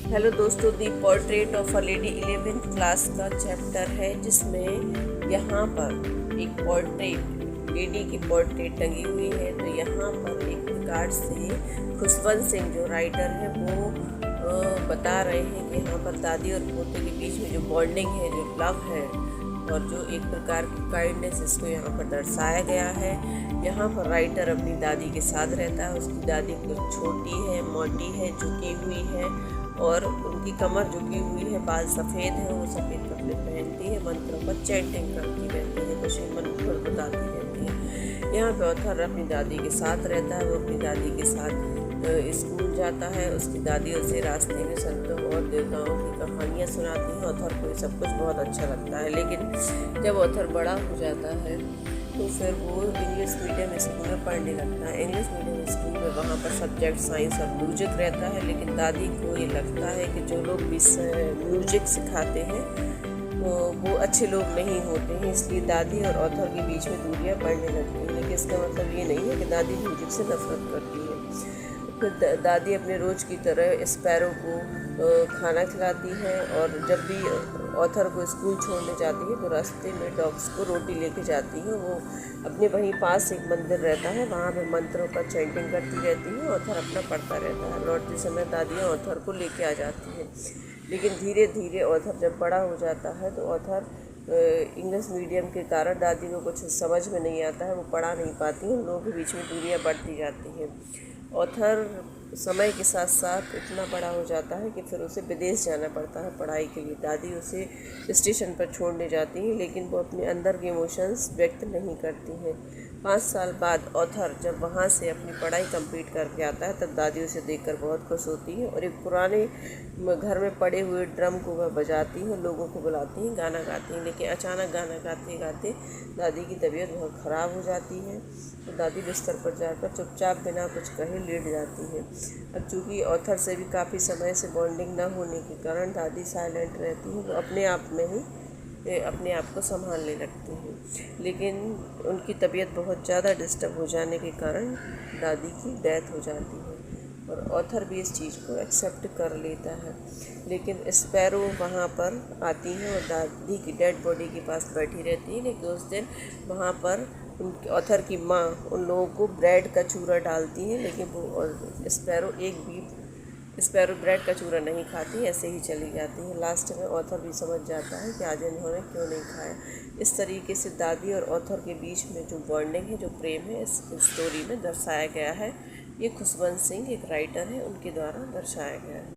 Hello दोस्तों, the portrait of a lady 11th class का chapter है जिसमें यहाँ पर एक पोर्ट्रेट लेडी की पोर्ट्रेट टंगी हुई है। तो यहाँ पर एक प्रकार से खुशवंत सिंह जो राइटर है वो बता रहे हैं कि यहाँ पर दादी और पोते के बीच में जो बॉन्डिंग है, जो लव है और जो एक प्रकार की काइंडनेस, इसको यहाँ पर दर्शाया गया है। यहाँ पर राइटर अपनी दादी के साथ रहता है। उसकी दादी कुछ छोटी है, मोटी है, झुकी हुई है और उनकी कमर झुकी हुई है, बाल सफ़ेद है, वो सफ़ेद कपड़े पहनती है, मंत्रों पर चैंटिंग करती रहती है, कुछ मन बताती रहती है। यहाँ पे ऑथर अपनी दादी के साथ रहता है। वो अपनी दादी के साथ स्कूल जाता है। उसकी दादी उसे रास्ते में संतों और देवताओं की कहानियाँ सुनाती हैं। ऑथर को ये सब कुछ बहुत अच्छा लगता है। लेकिन जब ऑथर बड़ा हो जाता है तो फिर वो इंग्लिश मीडियम स्कूल में पढ़ने लगता है। इंग्लिश मीडियम स्कूल में वहाँ पर सब्जेक्ट साइंस और म्यूजिक रहता है। लेकिन दादी को ये लगता है कि जो लोग भी म्यूजिक सिखाते हैं तो वो अच्छे लोग नहीं होते हैं, इसलिए दादी और ऑथर के बीच में दूरियां बढ़ने लगती हैं। लेकिन इसका मतलब ये नहीं है कि दादी म्यूजिक से नफरत करती है। फिर दादी अपने रोज़ की तरह स्पैरो को खाना खिलाती है और जब भी ऑथर को स्कूल छोड़ने जाती है तो रास्ते में डॉग्स को रोटी लेके जाती है। वो अपने वहीं पास एक मंदिर रहता है, वहाँ पे मंत्रों का चैंटिंग करती रहती है। ऑथर अपना पढ़ता रहता है। लौटते समय दादियाँ ऑथर को लेके आ जाती हैं। लेकिन धीरे धीरे ऑथर जब बड़ा हो जाता है तो ऑथर इंग्लिश मीडियम के कारण दादी को कुछ समझ में नहीं आता है, वो पढ़ा नहीं पाती हैं। उन लोगों के बीच में दूरियाँ बढ़ती जाती हैं। ऑथर समय के साथ साथ इतना बड़ा हो जाता है कि फिर उसे विदेश जाना पड़ता है पढ़ाई के लिए। दादी उसे स्टेशन पर छोड़ने जाती हैं, लेकिन वो अपने अंदर के इमोशंस व्यक्त नहीं करती हैं। 5 साल बाद ऑथर जब वहाँ से अपनी पढ़ाई कंप्लीट करके आता है तब दादी उसे देखकर बहुत खुश होती है और एक पुराने घर में पड़े हुए ड्रम को वह बजाती हैं, लोगों को बुलाती हैं, गाना गाती हैं। लेकिन अचानक गाना गाते गाते दादी की तबीयत बहुत ख़राब हो जाती है। तो दादी बिस्तर पर जाकर चुपचाप बिना कुछ कहे लेट जाती है। अब चूँकि ऑथर से भी काफ़ी समय से बॉन्डिंग न होने के कारण दादी साइलेंट रहती हैं, तो अपने आप में ही अपने आप को संभालने लगती हैं। लेकिन उनकी तबीयत बहुत ज़्यादा डिस्टर्ब हो जाने के कारण दादी की डेथ हो जाती है और ऑथर भी इस चीज़ को एक्सेप्ट कर लेता है। लेकिन स्पैरो वहाँ पर आती है और दादी की डेड बॉडी के पास बैठी रहती है। लेकिन उस दिन वहाँ पर ऑथर की माँ उन लोगों को ब्रेड का चूरा डालती है, लेकिन वो स्पैरो ब्रेड का चूरा नहीं खाती, ऐसे ही चली जाती है। लास्ट में ऑथर भी समझ जाता है कि आज इन्होंने क्यों नहीं खाया। इस तरीके से दादी और ऑथर के बीच में जो बॉन्डिंग है, जो प्रेम है, इस स्टोरी में दर्शाया गया है। ये खुशवंत सिंह एक राइटर है, उनके द्वारा दर्शाया गया है।